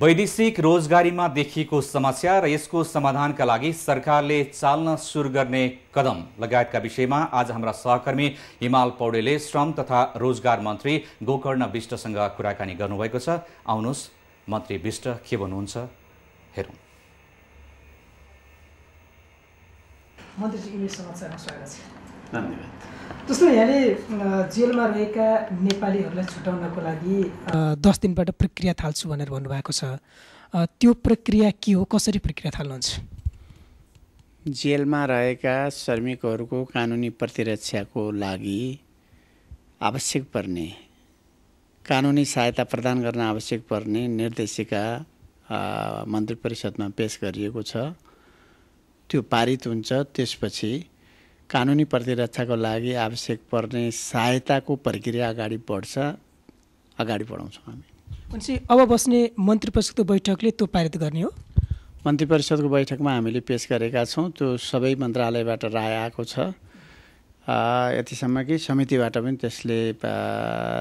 वैदेशिक रोजगारीमा देखिएको समस्या र यसको समाधानका लागि सरकारले चाल्न सुरु गर्ने कदम लगायतका विषयमा आज हाम्रा सहकर्मी हिमाल पौडेलले श्रम तथा रोजगार मन्त्री गोकर्ण विष्टसँग कुराकानी गर्नुभएको छ। आउनुहोस् मन्त्री विष्ट के भन्नुहुन्छ हेरौँ। मन्त्रीजी इमेज समाचारमा स्वागत छ। धन्यवाद। जस्तो यहाँले जेलमा रहेका नेपालीहरूलाई छुटाउनको लागि 10 दिनबाट प्रक्रिया थाल्छु भनेर भन्नुभएको छ। त्यो प्रक्रिया के हो, कसरी प्रक्रिया थाल्नुहुन्छ? जेलमा रहेका श्रमिकहरूको कानुनी प्रतिरक्षाको लागि आवश्यक पर्ने कानुनी सहायता प्रदान गर्न आवश्यक पर्ने निर्देशिका मन्त्री परिषदमा पेश गरिएको छ। त्यो पारित हुन्छ। त्यसपछि कानुनी प्रतिरक्षाको लागि आवश्यक पर्ने सहायताको प्रक्रिया अगाडि बढाउँछौँ हामी। भनेपछि अब बस्ने मन्त्री परिषदको बैठकले त्यो पारित गर्ने हो? मन्त्री परिषदको बैठकमा हामीले पेश गरेका छौँ। त्यो सबै मन्त्रालयबाट राय आएको छ। यतिसम्म कि समितिबाट पनि त्यसले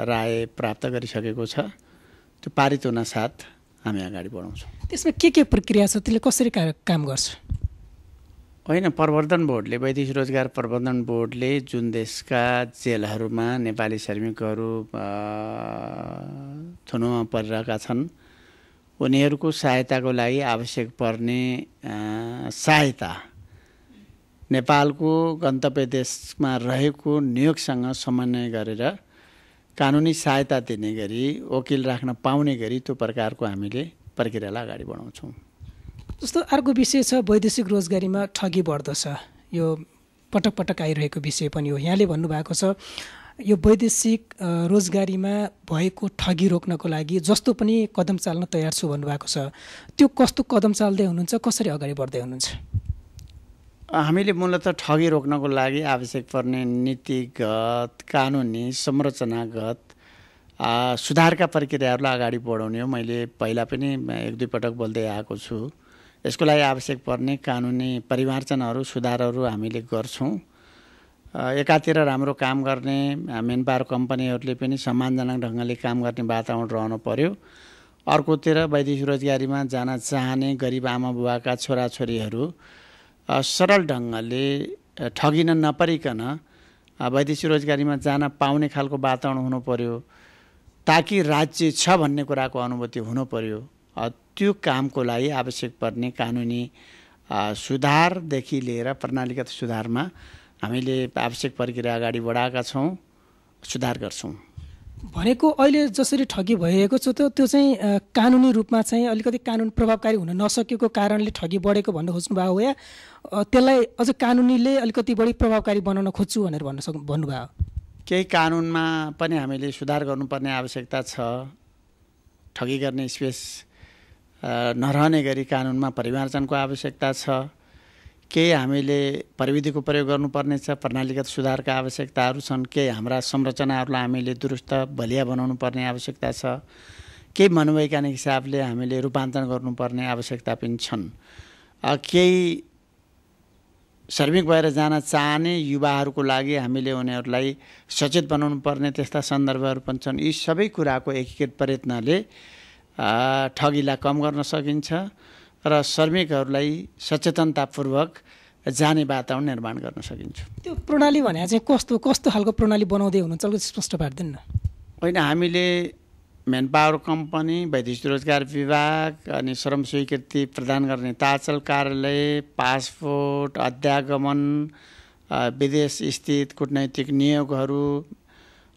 राय प्राप्त गरिसकेको छ। त्यो पारित हुन साथ हामी अगाडि बढाउँछौँ। त्यसमा के प्रक्रिया छ, त्यसले कसरी काम गर्छ? होइन, प्रवर्धन बोर्डले, वैदेशिक रोजगार प्रवर्धन बोर्डले जुन देशका जेलहरूमा नेपाली श्रमिकहरू थुनुमा परिरहेका छन् उनीहरूको सहायताको लागि आवश्यक पर्ने सहायता नेपालको गन्तव्य देशमा रहेको नियोगसँग समन्वय गरेर कानुनी सहायता दिने गरी वकिल राख्न पाउने गरी त्यो प्रकारको हामीले प्रक्रियालाई अगाडि बढाउँछौँ। जस्तो अर्को विषय छ, वैदेशिक रोजगारीमा ठगी बढ्दछ। यो पटक पटक आइरहेको विषय पनि हो। यहाँले भन्नुभएको छ यो वैदेशिक रोजगारीमा भएको ठगी रोक्नको लागि जस्तो पनि कदम चाल्न तयार छु भन्नुभएको छ। त्यो कस्तो कदम चाल्दै हुनुहुन्छ, कसरी अगाडि बढ्दै हुनुहुन्छ? हामीले मूलतः ठगी रोक्नको लागि आवश्यक पर्ने नीतिगत कानुनी संरचनागत सुधारका प्रक्रियाहरूलाई अगाडि बढाउने हो। मैले पहिला पनि 1-2 पटक बोल्दै आएको छु। यसको लागि आवश्यक पर्ने कानुनी परिमार्जनहरू सुधारहरू हामीले गर्छौँ। एकातिर राम्रो काम गर्ने मेन पावर कम्पनीहरूले पनि सम्मानजनक ढङ्गले काम गर्ने वातावरण रहनु पर्यो। अर्कोतिर वैदेशिक रोजगारीमा जान चाहने गरिब आमा बुवाका छोराछोरीहरू सरल ढङ्गले ठगिन नपरिकन वैदेशिक रोजगारीमा जान पाउने खालको वातावरण हुनु पर्यो, ताकि राज्य छ भन्ने कुराको अनुभूति हुनु पर्यो। त्यो कामको लागि आवश्यक पर्ने कानुनी सुधारदेखि लिएर प्रणालीगत सुधारमा हामीले आवश्यक प्रक्रिया अगाडि बढाएका छौँ, सुधार गर्छौँ। भनेको अहिले जसरी ठगी भइरहेको छ त्यो चाहिँ कानुनी रूपमा चाहिँ अलिकति कानुन प्रभावकारी हुन नसकेको कारणले ठगी बढेको भन्नु खोज्नुभयो या त्यसलाई अझ कानुनीले अलिकति बढी प्रभावकारी बनाउन खोज्छु भनेर भन्नुभयो? केही कानुनमा पनि हामीले सुधार गर्नुपर्ने आवश्यकता छ। ठगी गर्ने स्पेस नरहने गरी कानुनमा परिमार्जनको आवश्यकता छ। केही हामीले प्रविधिको प्रयोग गर्नुपर्ने छ, प्रणालीगत सुधारका आवश्यकताहरू छन्। केही हाम्रा संरचनाहरूलाई हामीले दुरुस्त बलिया बनाउनु पर्ने आवश्यकता छ। केही मनोवैज्ञानिक हिसाबले हामीले रूपान्तरण गर्नुपर्ने आवश्यकता पनि छन्। केही श्रमिक भएर जान चाहने युवाहरूको लागि हामीले उनीहरूलाई सचेत बनाउनु पर्ने त्यस्ता सन्दर्भहरू पनि छन्। यी सबै कुराको एकीकृत प्रयत्नले ठगीलाई कम गर्न सकिन्छ र श्रमिकहरूलाई सचेतनतापूर्वक जाने वातावरण निर्माण गर्न सकिन्छ। त्यो प्रणाली भने चाहिँ कस्तो खालको प्रणाली बनाउँदै हुनुहुन्छ, अलिकति स्पष्ट पार्दैन न? होइन, हामीले मेन पावर कम्पनी, वैदेशिक रोजगार विभाग अनि श्रम स्वीकृति प्रदान गर्ने तालचल कार्यालय, पासपोर्ट, अध्यागमन, विदेश स्थित कूटनैतिक नियोगहरू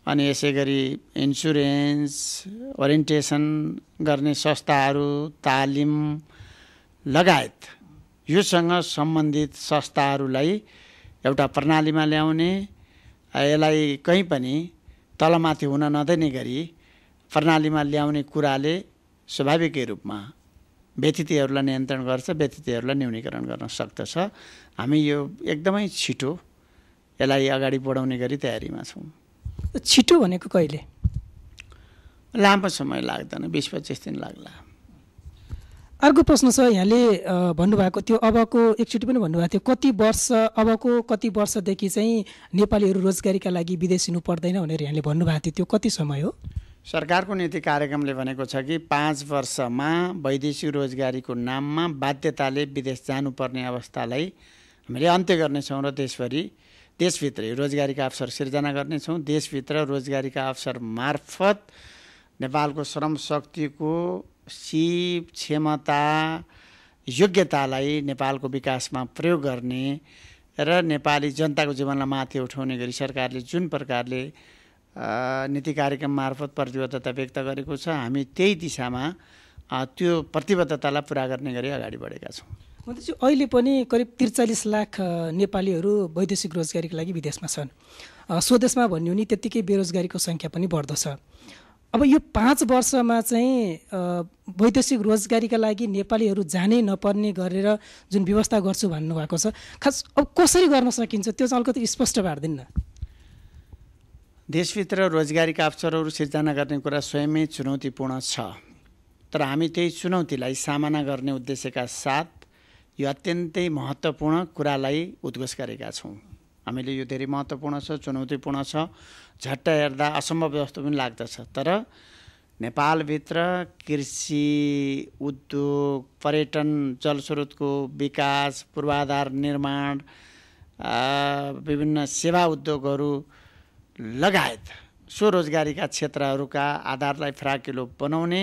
अनि यसै गरी इन्सुरेन्स, ओरिएन्टेसन गर्ने संस्थाहरू, तालिम लगायत योसँग सम्बन्धित संस्थाहरूलाई एउटा प्रणालीमा ल्याउने, यसलाई कहीँ पनि तलमाथि हुन नदिने गरी प्रणालीमा ल्याउने कुराले स्वाभाविकै रूपमा व्यतिथिहरूलाई नियन्त्रण गर्छ, व्यतिथिहरूलाई न्यूनीकरण गर्न सक्दछ। हामी यो एकदमै छिटो यसलाई अगाडि बढाउने गरी तयारीमा छौँ। छिटो भनेको कहिले? लामो समय लाग्दैन, 20-25 दिन लाग्ला। अर्को प्रश्न छ, यहाँले भन्नुभएको थियो अबको एकचोटि पनि भन्नुभएको थियो अबको कति वर्षदेखि चाहिँ नेपालीहरू रोजगारीका लागि विदेश हिँड्नु पर्दैन भनेर यहाँले भन्नुभएको थियो। त्यो कति समय हो? सरकारको नीति कार्यक्रमले भनेको छ कि 5 वर्षमा वैदेशिक रोजगारीको नाममा बाध्यताले विदेश जानुपर्ने अवस्थालाई हामीले अन्त्य गर्नेछौँ र देशभित्रै रोजगारीका अवसर सिर्जना गर्नेछौँ। देशभित्र रोजगारीका अवसर मार्फत नेपालको श्रम शक्तिको सिप क्षमता योग्यतालाई नेपालको विकासमा प्रयोग गर्ने र नेपाली जनताको जीवनलाई माथि उठाउने गरी सरकारले जुन प्रकारले नीति कार्यक्रम मार्फत प्रतिबद्धता व्यक्त गरेको छ, हामी त्यही दिशामा त्यो प्रतिबद्धतालाई पुरा गर्ने गरी अगाडि बढेका छौँ। मन्त्रीजी, अहिले पनि करिब 43 लाख नेपालीहरू वैदेशिक रोजगारीको लागि विदेशमा छन्। स्वदेशमा भन्यो भने त्यत्तिकै बेरोजगारीको सङ्ख्या पनि बढ्दछ। अब यो 5 वर्षमा चाहिँ वैदेशिक रोजगारीका लागि नेपालीहरू जानै नपर्ने गरेर जुन व्यवस्था गर्छु भन्नुभएको छ, खास अब कसरी गर्न सकिन्छ त्यो चाहिँ अलिकति स्पष्ट पारिदिनु न। देशभित्र रोजगारीका अवसरहरू सिर्जना गर्ने कुरा स्वयमै चुनौतीपूर्ण छ, तर हामी त्यही चुनौतीलाई सामना गर्ने उद्देश्यका साथ यो अत्यन्तै महत्त्वपूर्ण कुरालाई उद्घोष गरेका छौँ। हामीले यो धेरै महत्त्वपूर्ण छ, चुनौतीपूर्ण छ, झट्ट हेर्दा असम्भव जस्तो पनि लाग्दछ, तर नेपालभित्र कृषि, उद्योग, पर्यटन, जलस्रोतको विकास, पूर्वाधार निर्माण, विभिन्न सेवा उद्योगहरू लगायत स्वरोजगारीका क्षेत्रहरूका आधारलाई फराकिलो बनाउने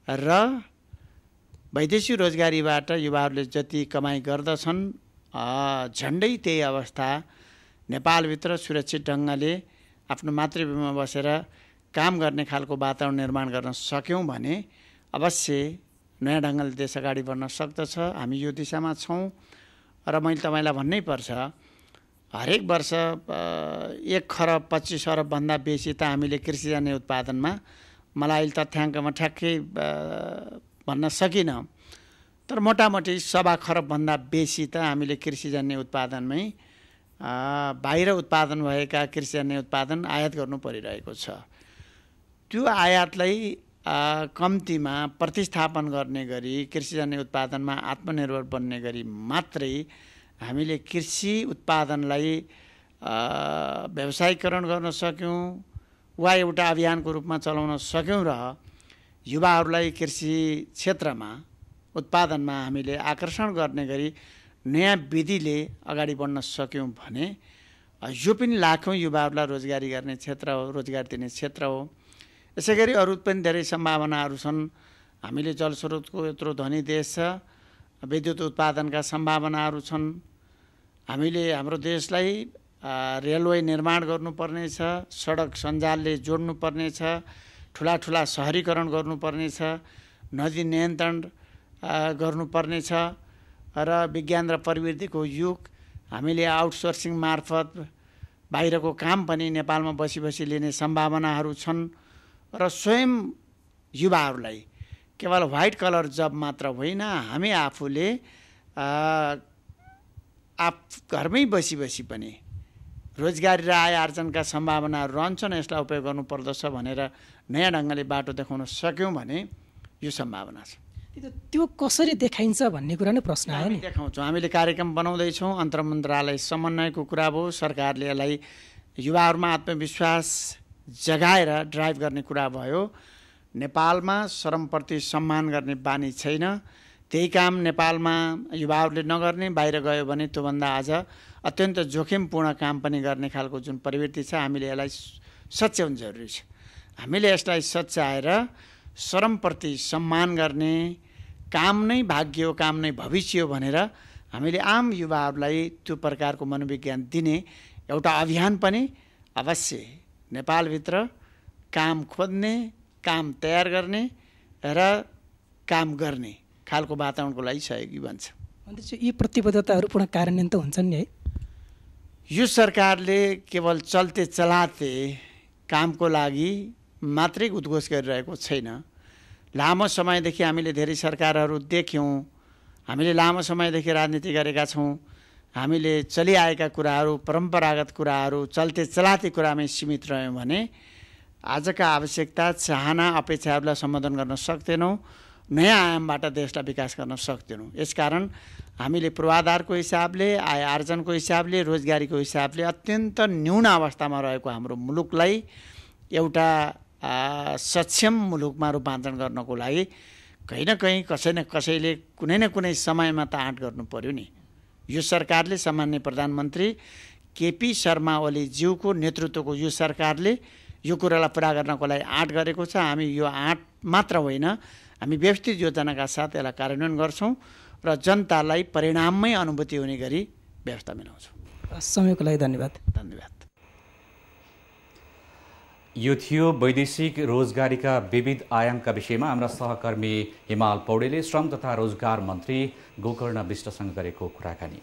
र वैदेशिक रोजगारीबाट युवाहरूले जति कमाइ गर्दछन् झन्डै त्यही अवस्था नेपालभित्र सुरक्षित ढङ्गले आफ्नो मातृभूमिमा बसेर काम गर्ने खालको वातावरण निर्माण गर्न सक्यौँ भने अवश्य नयाँ ढङ्गले देश अगाडि बढ्न सक्दछ। हामी यो दिशामा छौँ र मैले तपाईँलाई भन्नै पर्छ, हरेक वर्ष 1 खरब 25 अरबभन्दा बेसी त हामीले कृषिजन्य उत्पादनमा, मलाई अहिले तथ्याङ्कमा ठ्याक्कै भन्न सकिनँ, तर मोटामोटी 1.25 खरबभन्दा बेसी त हामीले कृषिजन्य उत्पादनमै बाहिर उत्पादन भएका कृषिजन्य उत्पादन आयात गर्नु परिरहेको छ। त्यो आयातलाई कम्तीमा प्रतिस्थापन गर्ने गरी कृषिजन्य उत्पादनमा आत्मनिर्भर बन्ने गरी मात्रै हामीले कृषि उत्पादनलाई व्यवसायीकरण गर्न सक्यौँ वा एउटा अभियानको रूपमा चलाउन सक्यौँ र युवाहरूलाई कृषि क्षेत्रमा उत्पादनमा हामीले आकर्षण गर्ने गरी नयाँ विधिले अगाडि बढ्न सक्यौँ भने यो पनि लाखौँ युवाहरूलाई रोजगारी गर्ने क्षेत्र हो, रोजगार दिने क्षेत्र हो। यसै गरी अरू पनि धेरै सम्भावनाहरू छन्। हामीले जलस्रोतको यत्रो धनी देश छ, विद्युत उत्पादनका सम्भावनाहरू छन्। हामीले हाम्रो देशलाई रेलवे निर्माण गर्नुपर्नेछ, सडक सञ्जालले जोड्नुपर्नेछ, ठुला ठुला सहरीकरण गर्नुपर्नेछ, नदी नियन्त्रण गर्नुपर्नेछ र विज्ञान र प्रविधिको युग हामीले आउटसोर्सिङ मार्फत बाहिरको काम पनि नेपालमा बसी बसी लिने सम्भावनाहरू छन् र स्वयं युवाहरूलाई केवल व्हाइट कलर जब मात्र होइन, हामी आफूले घरमै बसी बसी पनि रोजगारी र आय आर्जनका सम्भावनाहरू रहन्छन्, यसलाई उपयोग गर्नुपर्दछ भनेर नयाँ ढङ्गले बाटो देखाउन सक्यौँ भने यो सम्भावना छ। त्यो कसरी देखाइन्छ भन्ने कुरा नै प्रश्न आयो नि। देखाउँछौँ, हामीले कार्यक्रम बनाउँदैछौँ, अन्तर्मन्त्रालय समन्वयको कुरा भयो, सरकारले यसलाई युवाहरूमा आत्मविश्वास जगाएर ड्राइभ गर्ने कुरा भयो। नेपालमा श्रमप्रति सम्मान गर्ने बानी छैन, त्यही काम नेपालमा युवाहरूले नगर्ने बाहिर गयो भने त्योभन्दा आज अत्यन्त जोखिमपूर्ण काम पनि गर्ने खालको जुन प्रवृत्ति छ, हामीले यसलाई सच्याउनु जरुरी छ। हामीले यसलाई सच्याएर श्रमप्रति सम्मान गर्ने, काम नै भाग्य हो, काम नै भविष्य हो भनेर हामीले आम युवाहरूलाई त्यो प्रकारको मनोविज्ञान दिने एउटा अभियान पनि अवश्य नेपालभित्र काम खोज्ने, काम तयार गर्ने र काम गर्ने खालको वातावरणको लागि सहयोगी बन्छ। यी प्रतिबद्धताहरू पुनः कार्यान्वयन त हुन्छन् नि है? यो सरकारले केवल चल्ते चलाते कामको लागि मात्रै उद्घोष गरिरहेको छैन। लामो समयदेखि हामीले धेरै सरकारहरू देख्यौँ, हामीले लामो समयदेखि राजनीति गरेका छौँ, हामीले चलिआएका कुराहरू, परम्परागत कुराहरू, चल्ते चलाते कुरामै सीमित रह्यौँ भने आजका आवश्यकता, चाहना, अपेक्षाहरूलाई सम्बोधन गर्न सक्दैनौँ, नयाँ आयामबाट देशलाई विकास गर्न सक्दैनौँ। यसकारण हामीले पूर्वाधारको हिसाबले, आय आर्जनको हिसाबले, रोजगारीको हिसाबले अत्यन्त न्यून अवस्थामा रहेको हाम्रो मुलुकलाई एउटा सक्षम मुलुकमा रूपान्तरण गर्नको लागि कहीँ न कहीँ कसै न कसैले कुनै न कुनै समयमा त आँट गर्नु पर्यो नि। यो सरकारले सामान्य प्रधानमन्त्री केपी शर्मा ओलीज्यूको नेतृत्वको यो सरकारले यो कुरालाई पुरा गर्नको लागि आँट गरेको छ। हामी यो आँट मात्र होइन, हामी व्यवस्थित योजनाका साथ यसलाई कार्यान्वयन गर्छौँ र जनतालाई परिणाममै अनुभूति हुने गरी व्यवस्था मिलाउँछौँ। समयको लागि धन्यवाद। धन्यवाद। यो थियो वैदेशिक रोजगारीका विविध आयामका विषयमा हाम्रा सहकर्मी हिमाल पौडेलले श्रम तथा रोजगार मन्त्री गोकर्ण विष्टसँग गरेको कुराकानी।